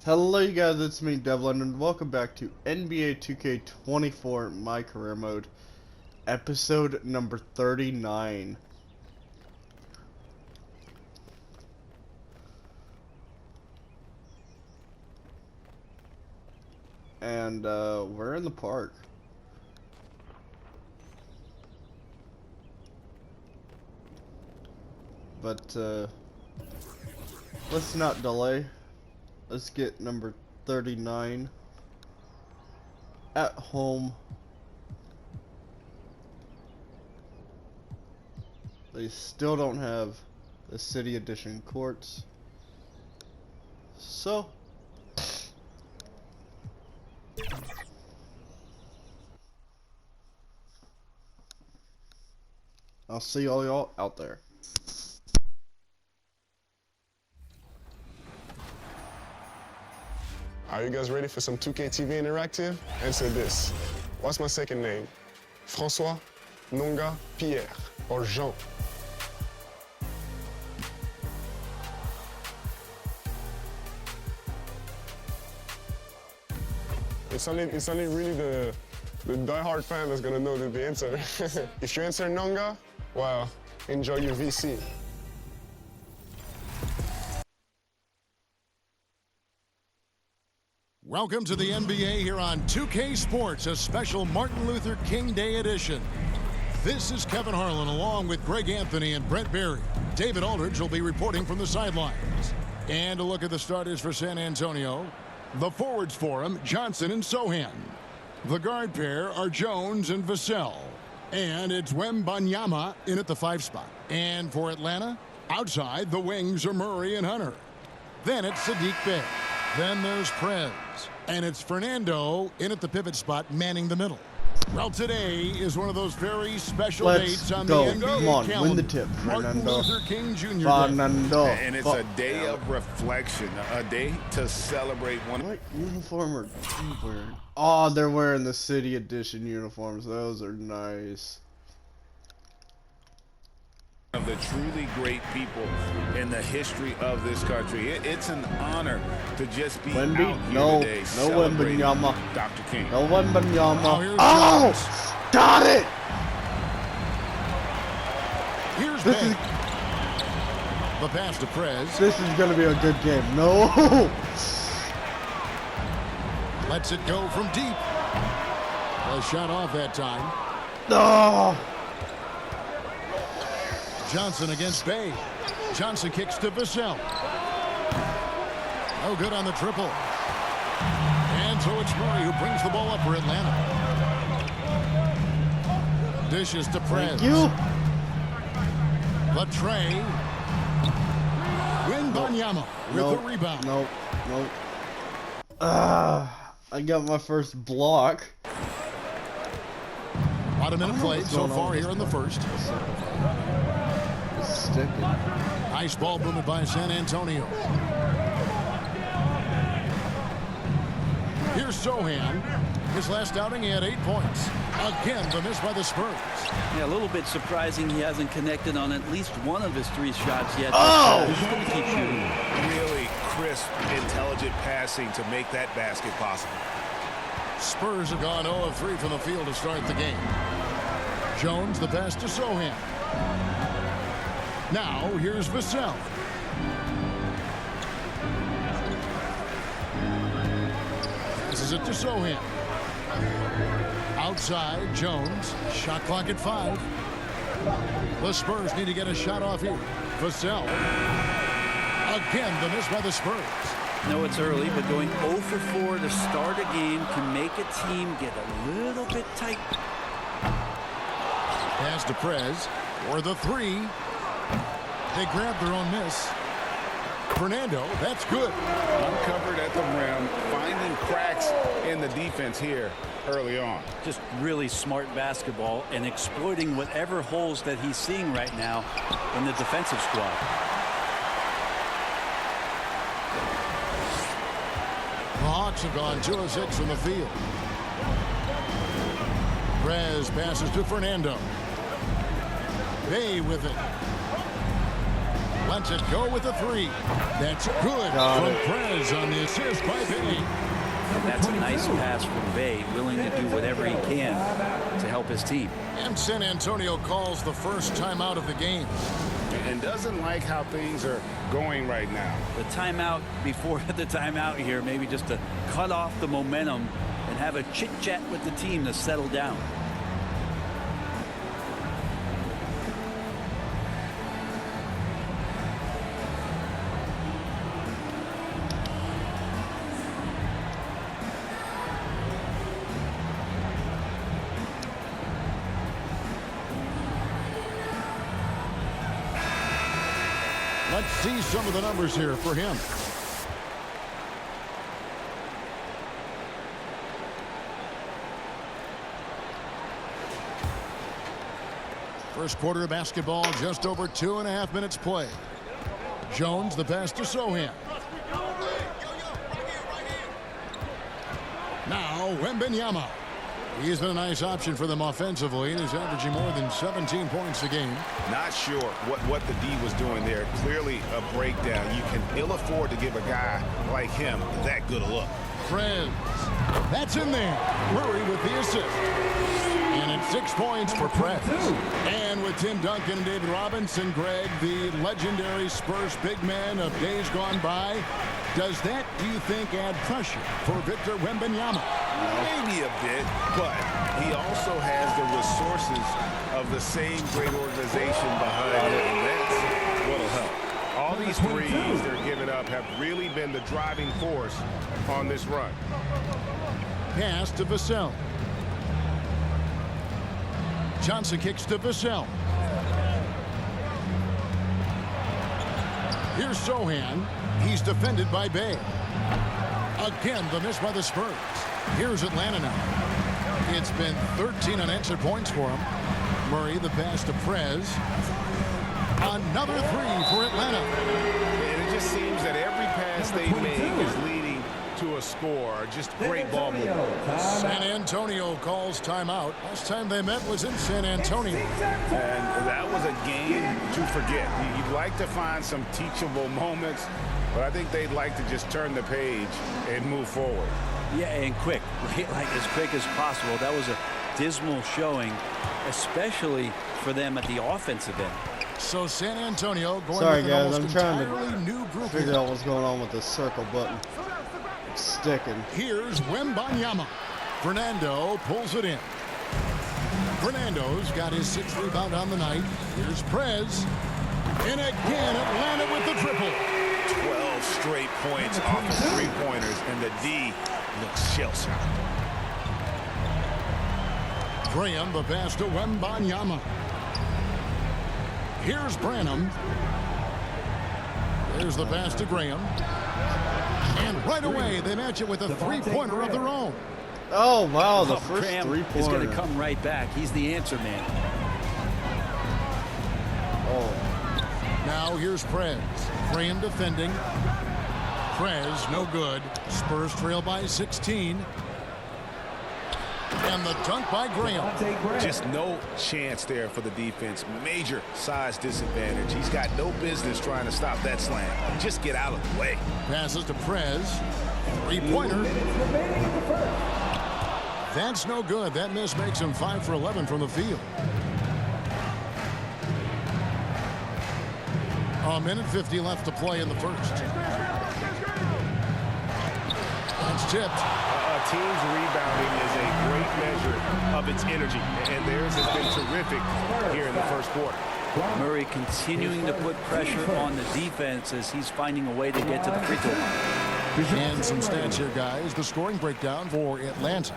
Hello you guys, it's me Devlin and welcome back to NBA 2K24 My Career Mode, episode number 39. And we're in the park. But let's not delay. Let's get number 39 at home. They still don't have the City Edition courts. So I'll see all y'all out there. Are you guys ready for some 2K TV Interactive? Answer this. What's my second name? François, Nonga, Pierre, or Jean? It's only really the die-hard fan that's gonna know the answer. If you answer Nonga, well, enjoy your VC. Welcome to the NBA here on 2K Sports, a special Martin Luther King Day edition. This is Kevin Harlan along with Greg Anthony and Brett Berry. David Aldridge will be reporting from the sidelines. And a look at the starters for San Antonio. The forwards for him, Johnson and Sochan. The guard pair are Jones and Vassell. And it's Wembanyama in at the 5 spot. And for Atlanta, outside the wings are Murray and Hunter. Then it's Saddiq Bey. Then there's Prez. And it's Fernando in at the pivot spot, manning the middle. Well, today is one of those very special dates on the NBA Come on, calendar. win the tip, Martin Fernando. Luther King Jr. Day. Fernando. And it's a day of reflection, a day to celebrate one. What uniform are you wearing? Oh, they're wearing the City Edition uniforms. Those are nice. Of the truly great people in the history of this country. It's an honor to just be out here today celebrating Wembanyama. Dr. King. No Wembanyama. Oh, Got it! Here's This Bey. is The pass to Prez. this is gonna be a good game. No. Lets it go from deep. A shot off that time. No. Johnson against Bey. Johnson kicks to Vassell. No good on the triple. And so it's Murray who brings the ball up for Atlanta. Dishes to Prez. Thank you. Latrey. Wembanyama with the rebound. Nope. I got my first block. About a minute played so far here in the first. Sticking. Nice ball movement by San Antonio. Here's Sochan. His last outing, he had 8 points. Again, the miss by the Spurs. Yeah, a little bit surprising he hasn't connected on at least one of his 3 shots yet. Oh! He's going to keep shooting. Really crisp, intelligent passing to make that basket possible. Spurs have gone 0 of 3 from the field to start the game. Jones, the pass to Sochan. Now, here's Vassell. This is it to Sochan. Outside, Jones. Shot clock at 5. The Spurs need to get a shot off here. Vassell. Again, the miss by the Spurs. No, it's early, but going 0 for 4 to start a game can make a team get a little bit tight. Pass to Prez for the 3. They grab their own miss. Fernando, that's good. Uncovered at the rim, finding cracks in the defense here early on. Just really smart basketball and exploiting whatever holes that he's seeing right now in the defensive squad. The Hawks have gone 2 of 6 from the field. Prez passes to Fernando. Bey with it. lets it go with a three. That's good from Prez on the assist by Bay. And that's a nice pass from Bay, willing to do whatever he can to help his team. And San Antonio calls the first timeout of the game. And doesn't like how things are going right now. The timeout before the timeout here, maybe just to cut off the momentum and have a chit-chat with the team to settle down. Let's see some of the numbers here for him. First quarter of basketball, just over 2.5 minutes play. Jones, the pass to Sohan. Now, Wembanyama. He's been a nice option for them offensively, and is averaging more than 17 points a game. Not sure what the D was doing there. Clearly a breakdown. You can ill afford to give a guy like him that good a look. Prez. That's in there. Murray with the assist. And it's 6 points for Prez. And with Tim Duncan and David Robinson, Greg, the legendary Spurs big man of days gone by, does that, do you think, add pressure for Victor Wembanyama? Maybe a bit, but he also has the resources of the same great organization behind it, and that's what'll help. All these threes they're giving up have really been the driving force on this run. Pass to Vassell. Johnson kicks to Vassell. Here's Sohan. He's defended by Bay. Again, the miss by the Spurs. Here's Atlanta now. It's been 13 unanswered points for him. Murray, the pass to Prez. Another three for Atlanta. And it just seems that every pass they make is leading to a score. Just great ball movement. San Antonio calls timeout. Last time they met was in San Antonio. And that was a game to forget. You'd like to find some teachable moments, but I think they'd like to just turn the page and move forward. Yeah, and quick, like as quick as possible. That was a dismal showing, especially for them at the offensive end. So San Antonio going Sorry with guys, an I'm trying entirely new group to figure here. out what's going on with the circle button. It's sticking. Here's Wembanyama. Fernando pulls it in. Fernando's got his 6th rebound on the night. Here's Prez. And again, Atlanta with the triple. 12 straight points off of three-pointers, and the D looks shell-shocked. Graham, the pass to Wembanyama. Here's Branham. There's the pass to Graham. And right away, they match it with a three-pointer of their own. Oh, wow, the first Graham three-pointer. is going to come right back. He's the answer man. Oh. Now here's Prez. Graham defending. Prez, no good. Spurs trail by 16. And the dunk by Graham. Just no chance there for the defense. Major size disadvantage. He's got no business trying to stop that slam. Just get out of the way. Passes to Prez. Three-pointer. That's no good. That miss makes him 5 for 11 from the field. A minute 50 left to play in the first. That's tipped. A team's rebounding is a great measure of its energy, and theirs has been terrific here in the first quarter. Murray continuing to put pressure on the defense as he's finding a way to get to the free throw line. And some stats here, guys. The scoring breakdown for Atlanta.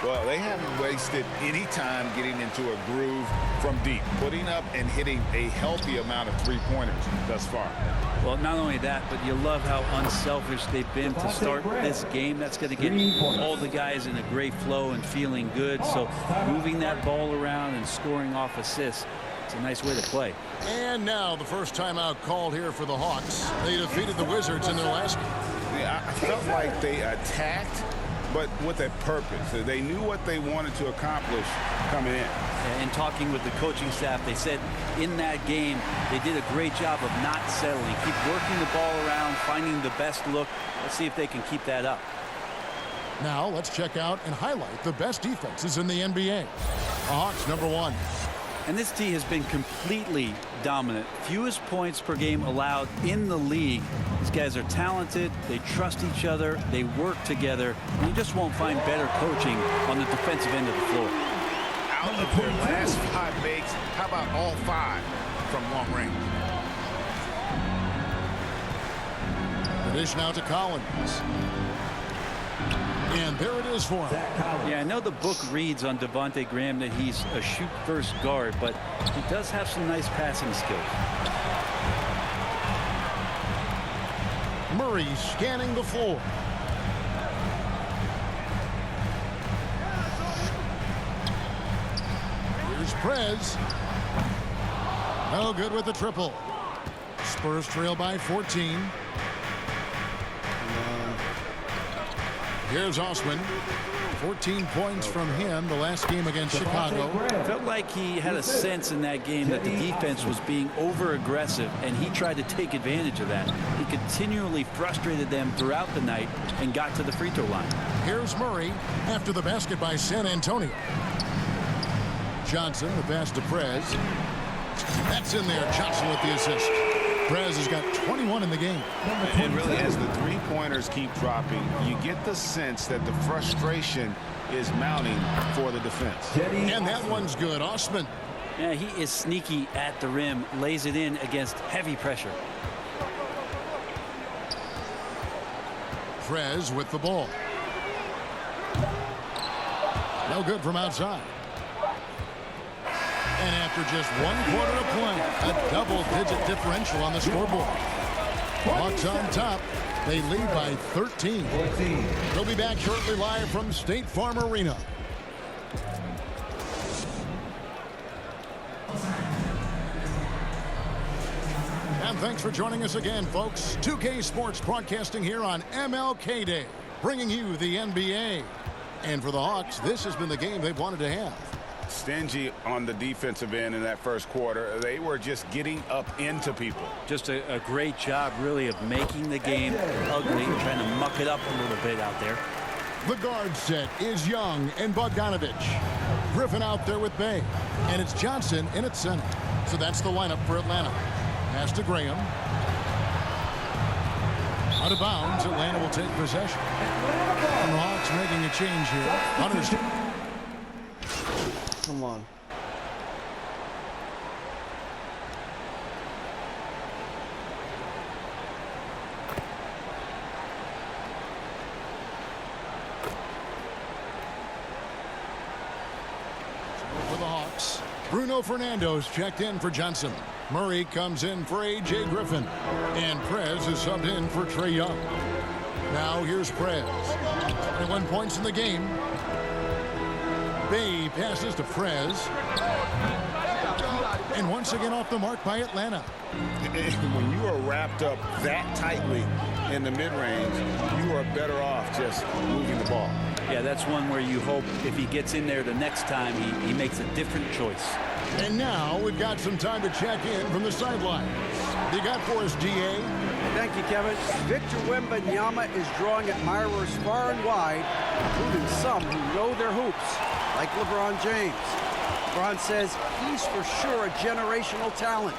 Well, they haven't wasted any time getting into a groove from deep, putting up and hitting a healthy amount of three-pointers thus far. Well, not only that, but you love how unselfish they've been to start this game. That's going to get all the guys in a great flow and feeling good. So moving that ball around and scoring off assists, it's a nice way to play. And now the first timeout called here for the Hawks. They defeated the Wizards in their last game. Yeah, I felt like they attacked but with a purpose. They knew what they wanted to accomplish coming in. And talking with the coaching staff, they said in that game they did a great job of not settling. Keep working the ball around, finding the best look. Let's see if they can keep that up. Now let's check out and highlight the best defenses in the NBA. The Hawks, number 1. And this team has been completely dominant. Fewest points per game allowed in the league. These guys are talented. They trust each other. They work together. And you just won't find better coaching on the defensive end of the floor. Out of their last 5 makes, how about all 5 from long range? The dish now to Collins. And there it is for him. Yeah, I know the book reads on Devontae Graham that he's a shoot-first guard, but he does have some nice passing skills. Murray scanning the floor. Here's Prez. No good with the triple. Spurs trail by 14. Here's Osman. 14 points from him the last game against Chicago. Felt like he had a sense in that game that the defense was being over-aggressive, and he tried to take advantage of that. He continually frustrated them throughout the night and got to the free throw line. Here's Murray after the basket by San Antonio. Johnson, the pass to Prez. That's in there. Johnson with the assist. Prez has got 21 in the game. And really, as the three-pointers keep dropping, you get the sense that the frustration is mounting for the defense. And that one's good. Osman. Yeah, he is sneaky at the rim, lays it in against heavy pressure. Prez with the ball. No good from outside. And after just 1 quarter of play, a double-digit differential on the scoreboard. Hawks on top. They lead by 13. They'll be back shortly live from State Farm Arena. And thanks for joining us again, folks. 2K Sports broadcasting here on MLK Day, bringing you the NBA. And for the Hawks, this has been the game they've wanted to have. Stingy on the defensive end in that first quarter. They were just getting up into people. Just a great job, really, of making the game ugly, trying to muck it up a little bit out there. The guard set is Young and Bogdanovich. Griffin out there with Bay. And it's Johnson in at center. So that's the lineup for Atlanta. Pass to Graham. Out of bounds, Atlanta will take possession. And the Hawks making a change here. Hunter's. Come on. For the Hawks, Bruno Fernando's checked in for Johnson. Murray comes in for A.J. Griffin. And Prez is subbed in for Trae Young. Now here's Prez. 21 points in the game. Bay passes to Prez. And once again off the mark by Atlanta. When you are wrapped up that tightly in the mid-range, you are better off just moving the ball. Yeah, that's one where you hope if he gets in there the next time, he makes a different choice. And now we've got some time to check in from the sidelines. They got for us, G.A. Thank you, Kevin. Victor Wembanyama is drawing admirers far and wide, including some who know their hoops, like LeBron James. LeBron says he's for sure a generational talent.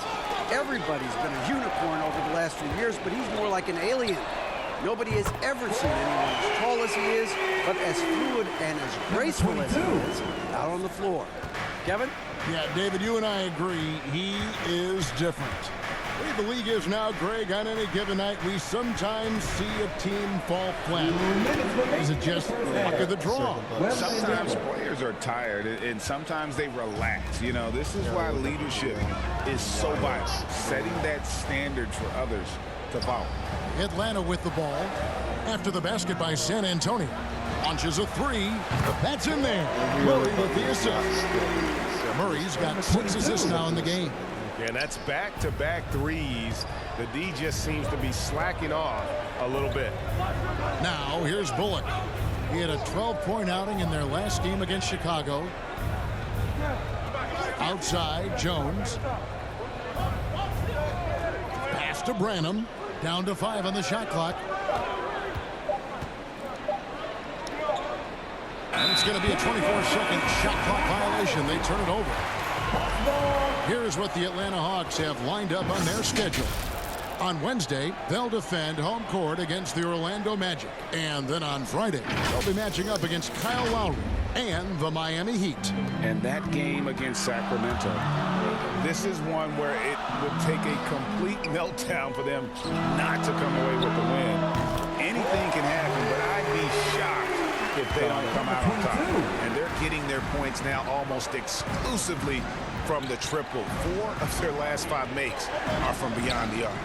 Everybody's been a unicorn over the last few years, but he's more like an alien. Nobody has ever seen anyone as tall as he is, but as fluid and as graceful as he is out on the floor. Kevin? Yeah, David, you and I agree. He is different. The way the league is now, Greg, on any given night, we sometimes see a team fall flat. Is it just luck of the draw? Sometimes players are tired, and sometimes they relax. You know, this is why leadership is so vital, setting that standard for others to follow. Atlanta with the ball. After the basket by San Antonio. Launches a three. That's in there. Murray with the assist. Murray's got 6 assists now in the game. Yeah, that's back-to-back threes. The D just seems to be slacking off a little bit. Now here's Bullock. He had a 12-point outing in their last game against Chicago. Outside, Jones. Pass to Branham. Down to 5 on the shot clock. And it's going to be a 24-second shot clock violation. They turn it over. Here's what the Atlanta Hawks have lined up on their schedule. On Wednesday, they'll defend home court against the Orlando Magic. And then on Friday, they'll be matching up against Kyle Lowry and the Miami Heat. And that game against Sacramento, this is one where it would take a complete meltdown for them not to come away with the win. Anything can happen, but I'd be shocked if they don't come out on top. And they're getting their points now almost exclusively from the triple. 4 of their last 5 makes are from beyond the arc.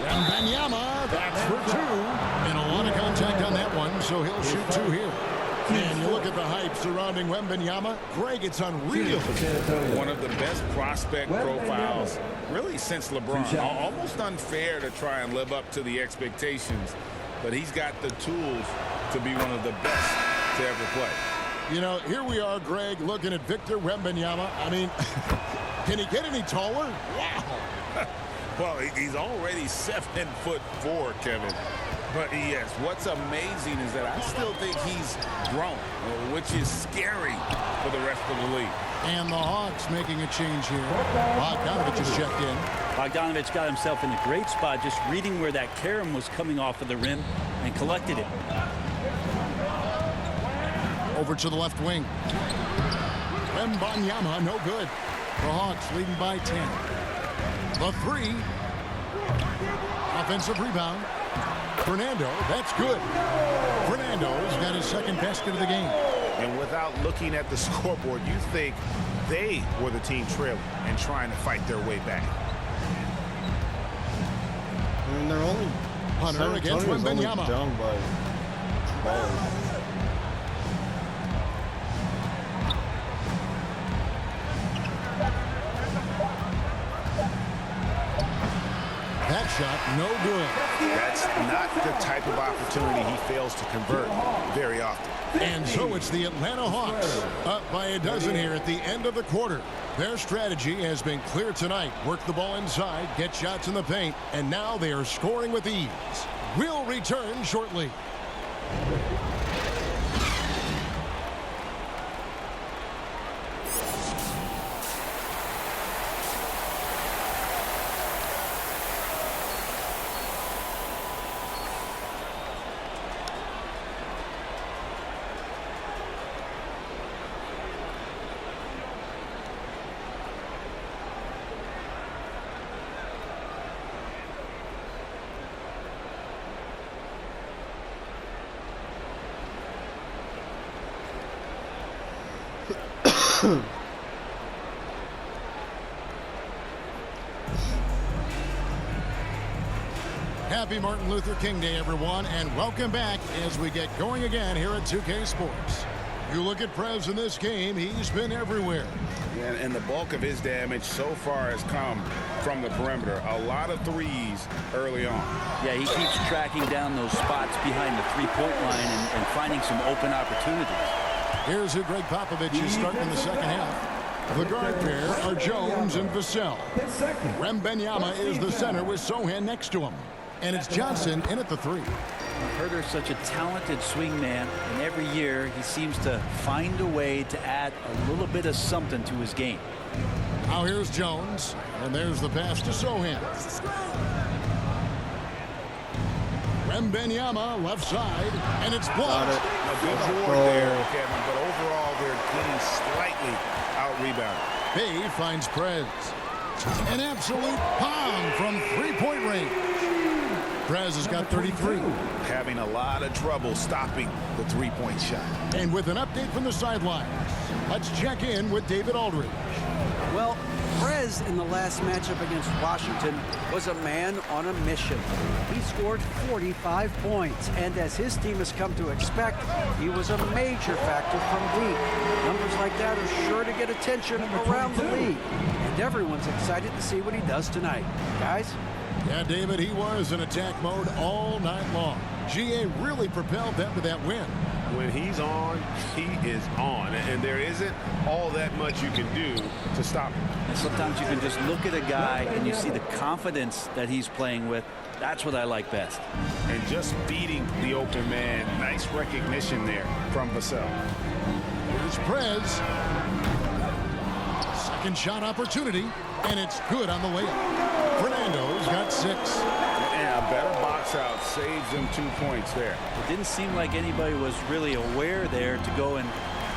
Wembanyama, that's for 2. And a lot of contact on that one, so he'll shoot 2 here. And you look at the hype surrounding Wembanyama. Greg, it's unreal. One of the best prospect profiles, really, since LeBron. Almost unfair to try and live up to the expectations, but he's got the tools to be one of the best to ever play. You know, here we are, Greg, looking at Victor Wembanyama. I mean, can he get any taller? Wow. Well, he's already 7'4", Kevin. But yes, what's amazing is that I still think he's grown, which is scary for the rest of the league. And the Hawks making a change here. Bogdanovich has checked in. Bogdanovich got himself in a great spot, just reading where that carom was coming off of the rim and collected it. Over to the left wing. Wembanyama, no good. The Hawks leading by 10. The 3. Offensive rebound. Fernando, that's good. Fernando's got his second basket of the game. And without looking at the scoreboard, you think they were the team trailing and trying to fight their way back. I mean, they're only Hunter against Wembanyama. Down by 12. That shot, no good. That's not the type of opportunity he fails to convert very often. And so it's the Atlanta Hawks up by a dozen here at the end of the quarter. Their strategy has been clear tonight. Work the ball inside, get shots in the paint, and now they are scoring with ease. We'll return shortly. Happy Martin Luther King Day, everyone, and welcome back as we get going again here at 2K Sports. You look at Prez in this game, he's been everywhere. And the bulk of his damage so far has come from the perimeter. A lot of threes early on. Yeah, he keeps tracking down those spots behind the three-point line and finding some open opportunities. Here's who Greg Popovich is starting in the second half. The guard pair are Jones and Vassell. Wembanyama is the center with Sohan next to him. And it's Johnson in at the 3. Huerter's such a talented swing man, and every year he seems to find a way to add a little bit of something to his game. Now here's Jones, and there's the pass to Sohan. Wembanyama left side, and it's blocked. A good board there, Kevin, but overall they're getting slightly out-rebounded. Bay finds Prez. An absolute bomb from three-point range. Prez has got 33. Having a lot of trouble stopping the three-point shot. And with an update from the sidelines, let's check in with David Aldridge. Well, Prez in the last matchup against Washington was a man on a mission. He scored 45 points, and as his team has come to expect, he was a major factor from deep. Numbers like that are sure to get attention around the league, and everyone's excited to see what he does tonight. Guys? Yeah, David, he was in attack mode all night long. GA really propelled them to that win. When he's on, he is on. And there isn't all that much you can do to stop him. And sometimes you can just look at a guy and you see the confidence that he's playing with. That's what I like best. And just beating the open man. Nice recognition there from Vassell. Here's Prez. Second shot opportunity, and it's good on the way up. Fernando's got 6. And a better box out saves them 2 points there. It didn't seem like anybody was really aware there to go and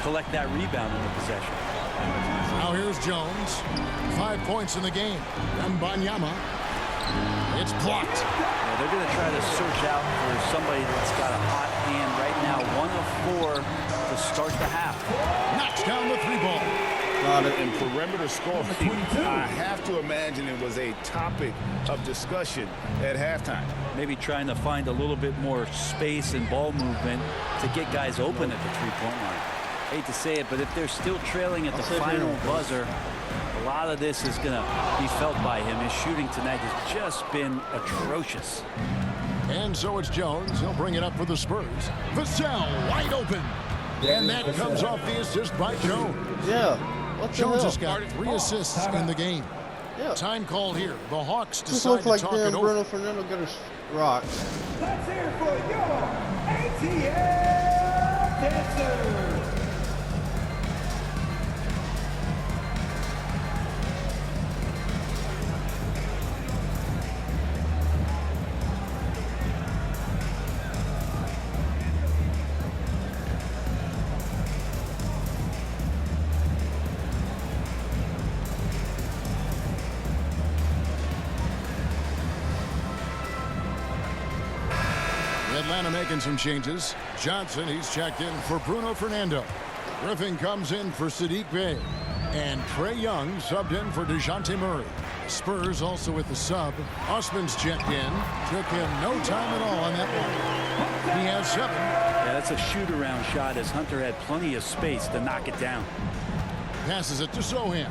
collect that rebound in the possession. Now here's Jones. 5 points in the game. Wembanyama. It's blocked. Yeah, they're going to try to search out for somebody that's got a hot hand right now. 1 of 4 to start the half. Knocks down the 3-ball. Got it. And perimeter scoring, I have to imagine it was a topic of discussion at halftime. Maybe trying to find a little bit more space and ball movement to get guys open at the 3-point line. Hate to say it, but if they're still trailing at the final buzzer, a lot of this is going to be felt by him. His shooting tonight has just been atrocious. And so it's Jones. He'll bring it up for the Spurs. Vassell wide open. And that comes off the assist by Jones. Yeah. What the Jones hell? has got 3 assists in the game. Yeah. Time called here. The Hawks Just decide look to like talk damn it over. Bruno Fernando got a rock. Let's hear it for your ATL dancers. Atlanta making some changes. Johnson, he's checked in for Bruno Fernando. Griffin comes in for Sadiq Bey. And Trae Young subbed in for DeJounte Murray. Spurs also with the sub. Osman's checked in. Took him no time at all on that one. He has 7. Yeah, that's a shoot-around shot as Hunter had plenty of space to knock it down. Passes it to Sohan.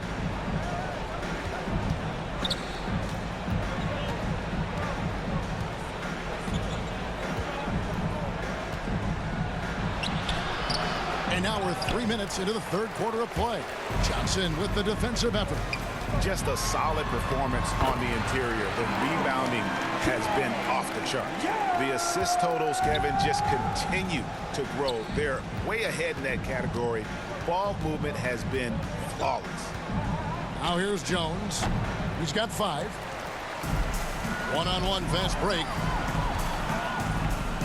And now we're 3 minutes into the 3rd quarter of play. Johnson with the defensive effort. Just a solid performance on the interior. The rebounding has been off the charts. The assist totals, Kevin, just continue to grow. They're way ahead in that category. Ball movement has been flawless. Now here's Jones. He's got 5. One-on-one fast break.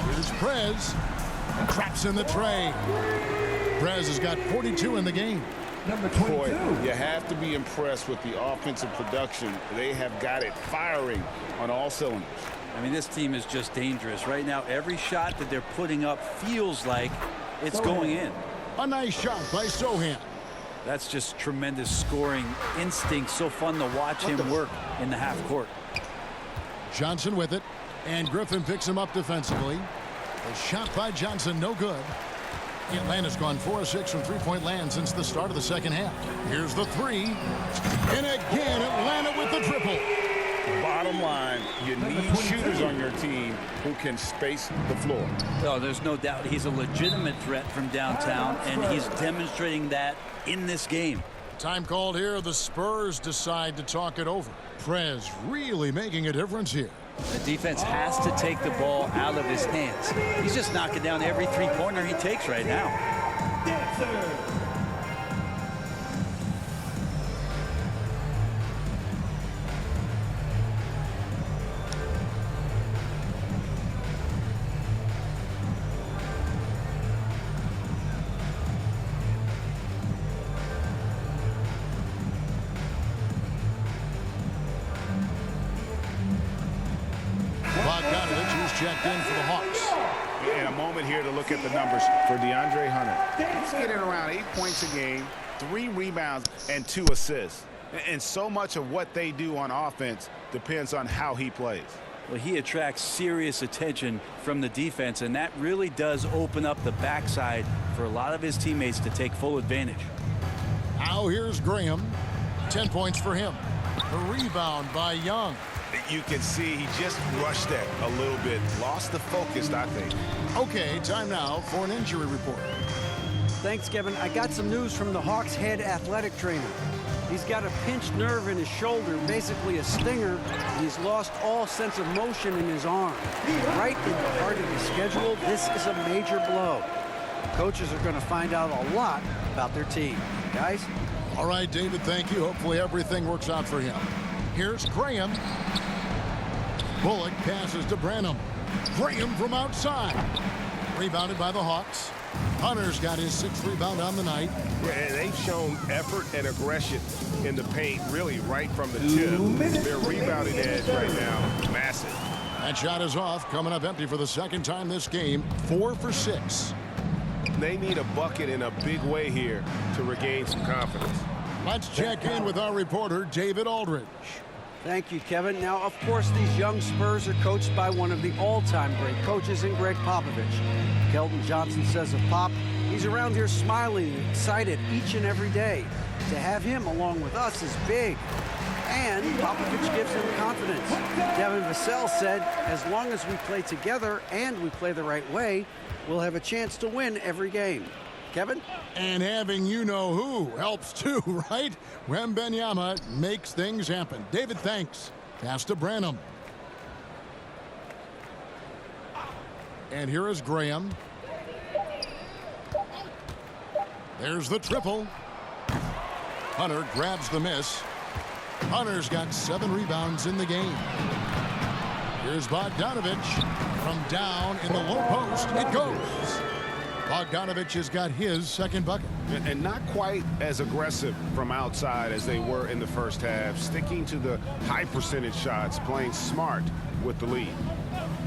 Here's Prez. Traps in the tray. Prez has got 42 in the game. Number 22. Boy, you have to be impressed with the offensive production. They have got it firing on all cylinders. I mean, this team is just dangerous. Right now, every shot that they're putting up feels like it's going in. A nice shot by Sohan. That's just tremendous scoring instinct. So fun to watch him work in the half court. Johnson with it. And Griffin picks him up defensively. A shot by Johnson, no good. Atlanta's gone 4 of 6 from 3-point land since the start of the second half. Here's the 3. And again, Atlanta with the triple. Bottom line, you need shooters on your team who can space the floor. Oh, there's no doubt he's a legitimate threat from downtown, and he's demonstrating that in this game. Time called here. The Spurs decide to talk it over. Prez really making a difference here. The defense has to take the ball out of his hands. He's just knocking down every 3-pointer he takes right now. Dancer. Bogdanovich, who's checked in for the Hawks. And a moment here to look at the numbers for DeAndre Hunter. He's getting around 8 points a game, 3 rebounds, and 2 assists. And so much of what they do on offense depends on how he plays. Well, he attracts serious attention from the defense, and that really does open up the backside for a lot of his teammates to take full advantage. Now here's Graham. 10 points for him. The rebound by Young. You can see he just rushed that a little bit. Lost the focus, I think. Okay, time now for an injury report. Thanks, Kevin. I got some news from the Hawks head athletic trainer. He's got a pinched nerve in his shoulder, basically a stinger, and he's lost all sense of motion in his arm. Right in the heart of the schedule, this is a major blow. Coaches are going to find out a lot about their team. Guys? All right, David, thank you. Hopefully everything works out for him. Here's Graham. Bullock passes to Branham. Graham from outside. Rebounded by the Hawks. Hunter's got his 6th rebound on the night. Yeah, and they've shown effort and aggression in the paint, really right from the tip. Their rebounding edge right now, massive. That shot is off, coming up empty for the 2nd time this game. 4 for 6. They need a bucket in a big way here to regain some confidence. Let's check in with our reporter, David Aldridge. Thank you, Kevin. Now, of course, these young Spurs are coached by one of the all-time great coaches in Greg Popovich. Keldon Johnson says of Pop, he's around here smiling and excited each and every day. To have him along with us is big. And Popovich gives him confidence. Devin Vassell said, as long as we play together and we play the right way, we'll have a chance to win every game. Kevin? And having you-know-who helps too, right? Wembanyama makes things happen. David, thanks. Pass to Branham. And here is Graham. There's the triple. Hunter grabs the miss. Hunter's got 7 rebounds in the game. Here's Bogdanovich from down in the low post. It goes. Bogdanovich has got his 2nd bucket. And not quite as aggressive from outside as they were in the first half, sticking to the high percentage shots, playing smart with the lead.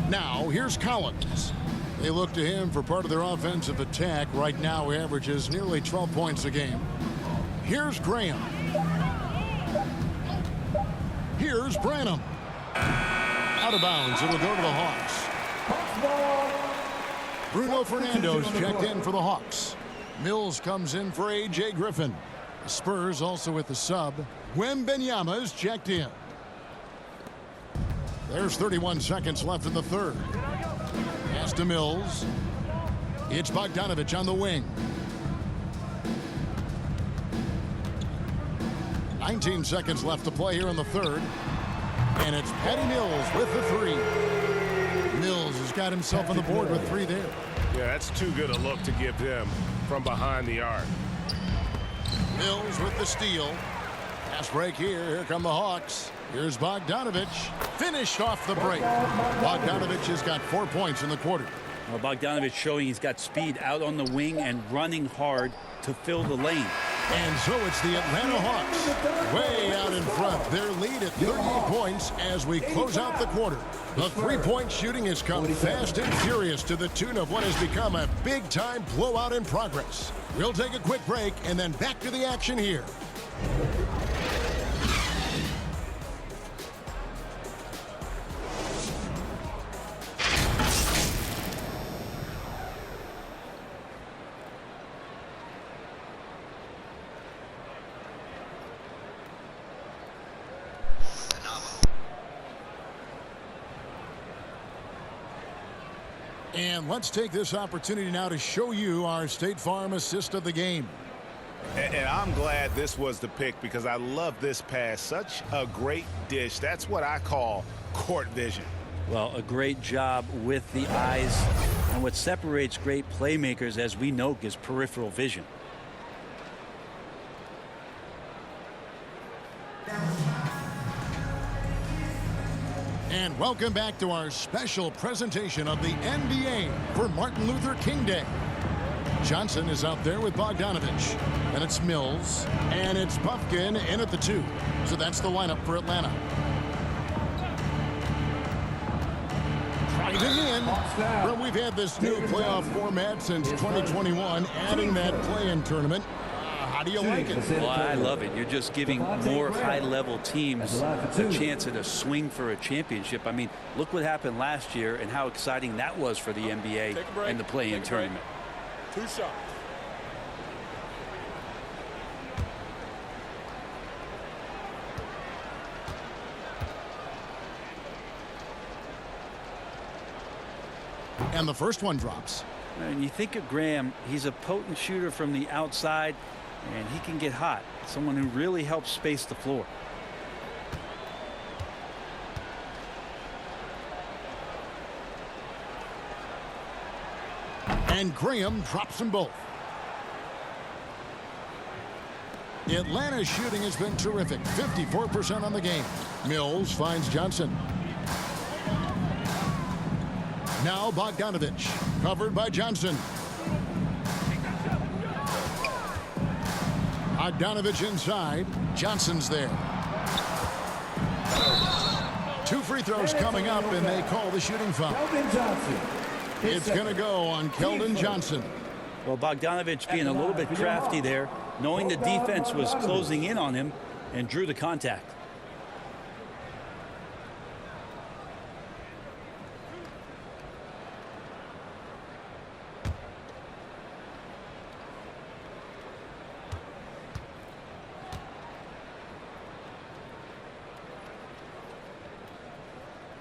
Now, here's Collins. They look to him for part of their offensive attack. Right now, he averages nearly 12 points a game. Here's Graham. Here's Branham. Out of bounds. It'll go to the Hawks. Bruno Fernando's checked in for the Hawks. Mills comes in for A.J. Griffin. The Spurs also with the sub. Wembanyama's checked in. There's 31 seconds left in the 3rd. Pass to Mills. It's Bogdanovich on the wing. 19 seconds left to play here in the 3rd. And it's Patty Mills with the 3. Mills has got himself on the board with 3 there. Yeah, that's too good a look to give them from behind the arc. Mills with the steal. Pass break here. Here come the Hawks. Here's Bogdanovich. Finished off the break. Bogdanovich has got 4 points in the quarter. Well, Bogdanovich showing he's got speed out on the wing and running hard to fill the lane. And so it's the Atlanta Hawks way out in front. Their lead at 38 points as we close out the quarter. The 3-point shooting has come fast and furious to the tune of what has become a big-time blowout in progress. We'll take a quick break and then back to the action here. And let's take this opportunity now to show you our State Farm assist of the game. And I'm glad this was the pick because I love this pass. Such a great dish. That's what I call court vision. Well, a great job with the eyes. And what separates great playmakers, as we know, is peripheral vision. And welcome back to our special presentation of the NBA for Martin Luther King Day. Johnson is out there with Bogdanovich. And it's Mills. And it's Puffkin in at the 2. So that's the lineup for Atlanta. Driving in. Well, we've had this new playoff format since 2021, adding that play-in tournament. How do you like it? Well, I love it. You're just giving more high-level teams a chance at a swing for a championship. I mean, look what happened last year and how exciting that was for the NBA and the play-in tournament. 2 shots. And the first one drops. And you think of Graham, he's a potent shooter from the outside, and he can get hot. Someone who really helps space the floor. And Graham drops them both. Atlanta's shooting has been terrific. 54% on the game. Mills finds Johnson. Now Bogdanovich. Covered by Johnson. Bogdanovich inside. Johnson's there. 2 free throws coming up, and they call the shooting foul. Keldon Johnson. It's going to go on Keldon Johnson. Well, Bogdanovich being a little bit crafty there, knowing the defense was closing in on him, and drew the contact.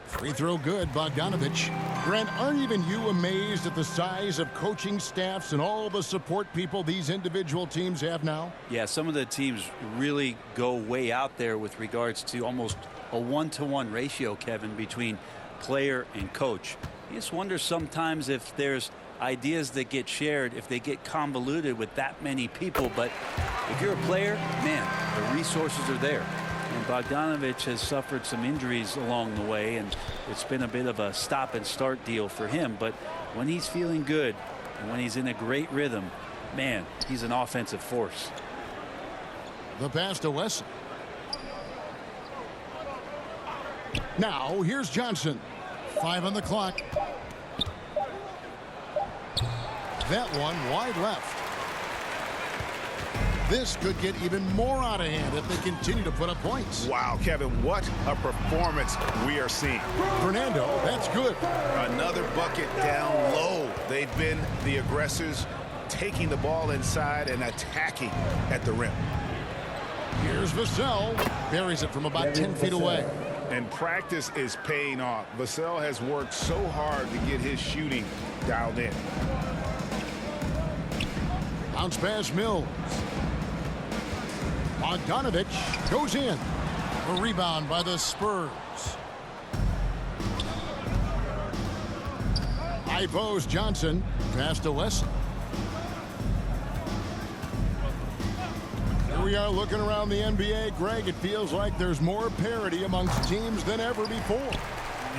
Free throw good, Bogdanovich. Brent, aren't even you amazed at the size of coaching staffs and all the support people these individual teams have now? Yeah, some of the teams really go way out there with regards to almost a 1-to-1 ratio, Kevin, between player and coach. You just wonder sometimes if there's ideas that get shared, if they get convoluted with that many people. But if you're a player, man, the resources are there. And Bogdanovich has suffered some injuries along the way, and it's been a bit of a stop and start deal for him. But when he's feeling good and when he's in a great rhythm, man, he's an offensive force. The pass to Wesson. Now here's Johnson. 5 on the clock. That one wide left. This could get even more out of hand if they continue to put up points. Wow, Kevin, what a performance we are seeing. Fernando, that's good. Another bucket down low. They've been the aggressors, taking the ball inside and attacking at the rim. Here's Vassell. Buries it from about 10 feet away. And practice is paying off. Vassell has worked so hard to get his shooting dialed in. Bounce pass Mills. Bogdanovich goes in. A rebound by the Spurs. High post Johnson. Pass to Wesson. Here we are looking around the NBA. Greg, it feels like there's more parity amongst teams than ever before.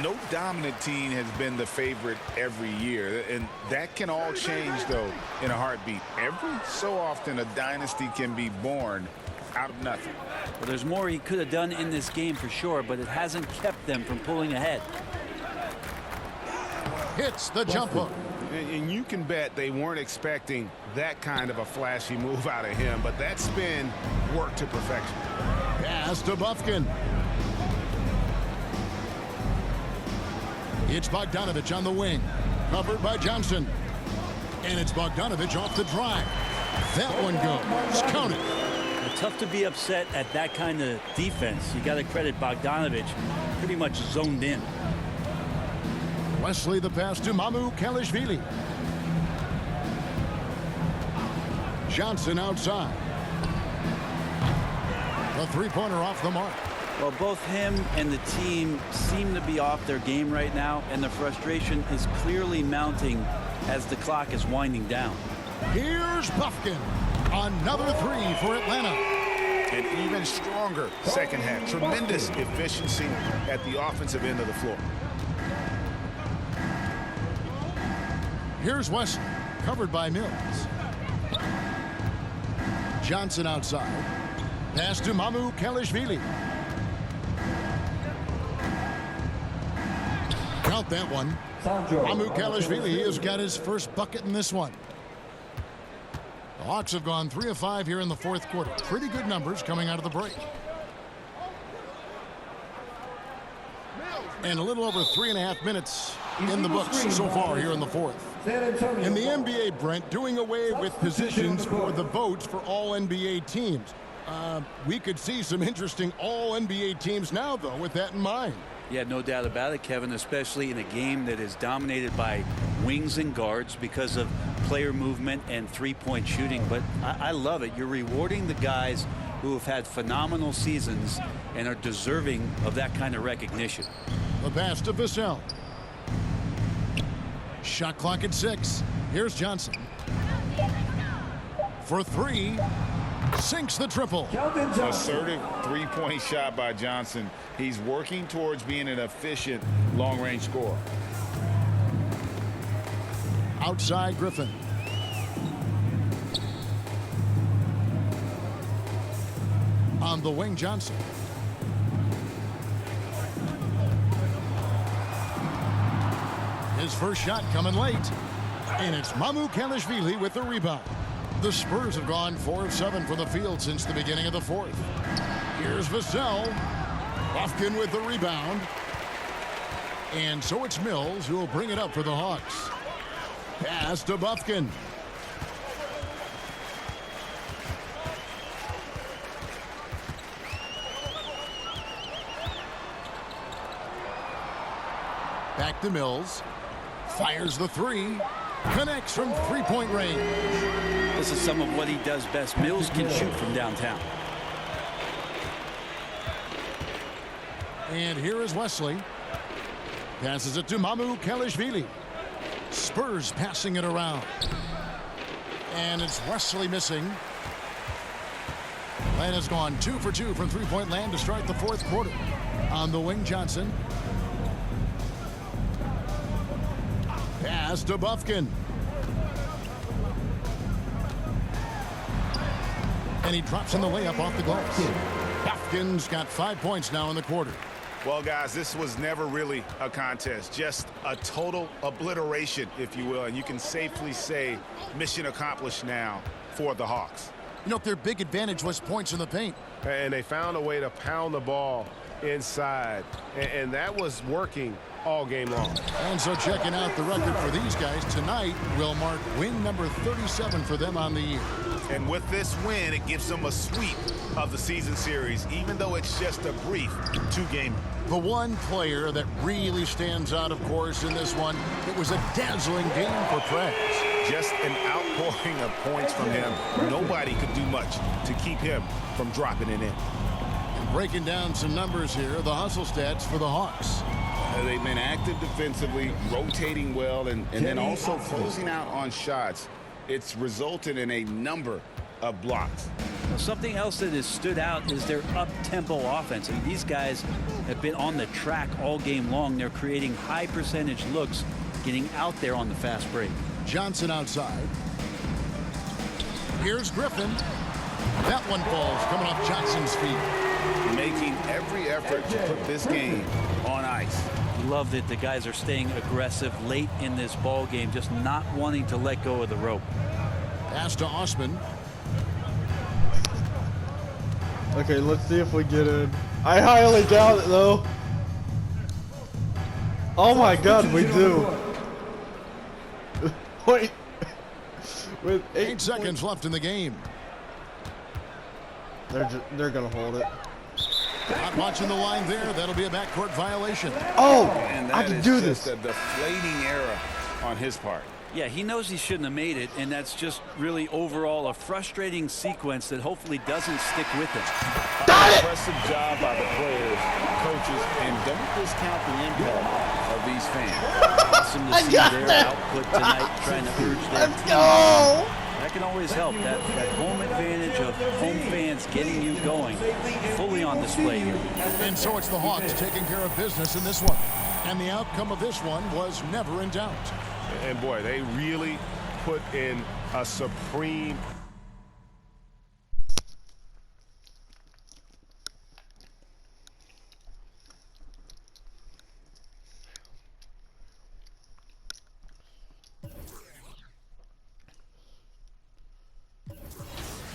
No dominant team has been the favorite every year, and that can all change, though, in a heartbeat. Every so often, a dynasty can be born out of nothing. Well, there's more he could have done in this game for sure, but it hasn't kept them from pulling ahead. Hits the jump hook. And you can bet they weren't expecting that kind of a flashy move out of him, but that spin worked to perfection. Pass to Bufkin. It's Bogdanovich on the wing. Covered by Johnson. And it's Bogdanovich off the drive. That one goes. Count it. Well, tough to be upset at that kind of defense. You got to credit Bogdanovich. Pretty much zoned in. Wesley the pass to Mamu Kalishvili. Johnson outside. The three-pointer off the mark. Well, both him and the team seem to be off their game right now, and the frustration is clearly mounting as the clock is winding down. Here's Bufkin. Another three for Atlanta. An even stronger second half. Tremendous efficiency at the offensive end of the floor. Here's Wesson, covered by Mills. Johnson outside. Pass to Mamu Kalishvili. Count that one. Mamu Kalishvili has got his first bucket in this one. The Hawks have gone 3 of 5 here in the fourth quarter. Pretty good numbers coming out of the break. And a little over 3.5 minutes in the books so far here in the fourth. In the NBA, Brent, doing away with positions for the votes for all NBA teams. We could see some interesting all NBA teams now, though, with that in mind. Yeah, no doubt about it, Kevin, especially in a game that is dominated by wings and guards because of player movement and three-point shooting. But I love it. You're rewarding the guys who have had phenomenal seasons and are deserving of that kind of recognition. The pass to Vassell. Shot clock at 6. Here's Johnson. For 3. Sinks the triple. Assertive three-point shot by Johnson. He's working towards being an efficient long-range scorer. Outside Griffin. On the wing, Johnson. His first shot coming late. And it's Mamukelashvili with the rebound. The Spurs have gone 4 of 7 from the field since the beginning of the fourth. Here's Vassell. Bufkin with the rebound. And so it's Mills who will bring it up for the Hawks. Pass to Bufkin. Back to Mills. Fires the 3. Connects from three-point range. This is some of what he does best. Mills can shoot from downtown. And here is Wesley. Passes it to Mamukelashvili. Spurs passing it around. And it's Wesley missing. Len has gone 2 for 2 from three-point land to start the fourth quarter. On the wing, Johnson. Pass to Bufkin. And he drops in the layup off the glass. Bufkin's got 5 points now in the quarter. Well, guys, this was never really a contest, just a total obliteration, if you will. And you can safely say mission accomplished now for the Hawks. You know, their big advantage was points in the paint. And they found a way to pound the ball inside. And that was working all game long. And so checking out the record for these guys tonight will mark win number 37 for them on the year. And with this win, it gives them a sweep of the season series, even though it's just a brief 2-game. The one player that really stands out, of course, in this one, it was a dazzling game for Prez. Just an outpouring of points from him. Nobody could do much to keep him from dropping it in. And breaking down some numbers here, the hustle stats for the Hawks. They've been active defensively, rotating well, and then also closing out on shots. It's resulted in a number of blocks. Something else that has stood out is their up-tempo offense. I mean, these guys have been on the track all game long. They're creating high percentage looks, getting out there on the fast break. Johnson outside. Here's Griffin. That one falls coming off Johnson's feet. Making every effort to put this game on ice. Love that the guys are staying aggressive late in this ball game, just not wanting to let go of the rope. Pass to Osman. Okay, let's see if we get in. I highly doubt it, though. Oh my God, we do. Wait. With 8 seconds left in the game. They're gonna hold it. Not watching the line there. That'll be a backcourt violation. Oh, And I that can is do just this. a deflating error on his part. Yeah, he knows he shouldn't have made it, and that's just really overall a frustrating sequence that hopefully doesn't stick with him. Impressive job by the players, coaches, and don't discount the impact of these fans. Awesome to see their output tonight, trying to urge their Let's team. go. That can always help. That home advantage of home fans getting you going fully on display here. And so it's the Hawks taking care of business in this one. And the outcome of this one was never in doubt. And boy, they really put in a supreme.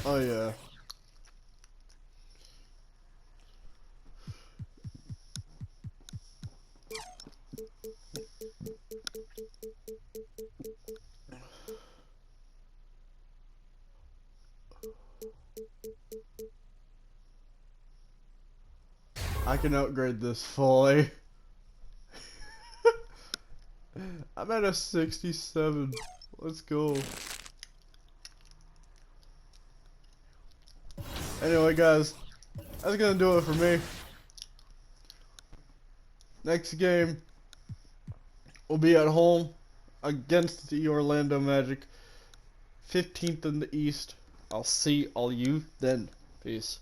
Oh yeah. I can upgrade this fully. I'm at a 67. Let's go. Anyway, guys, that's gonna do it for me. Next game will be at home against the Orlando Magic, 15th in the East. I'll see all you then. Peace.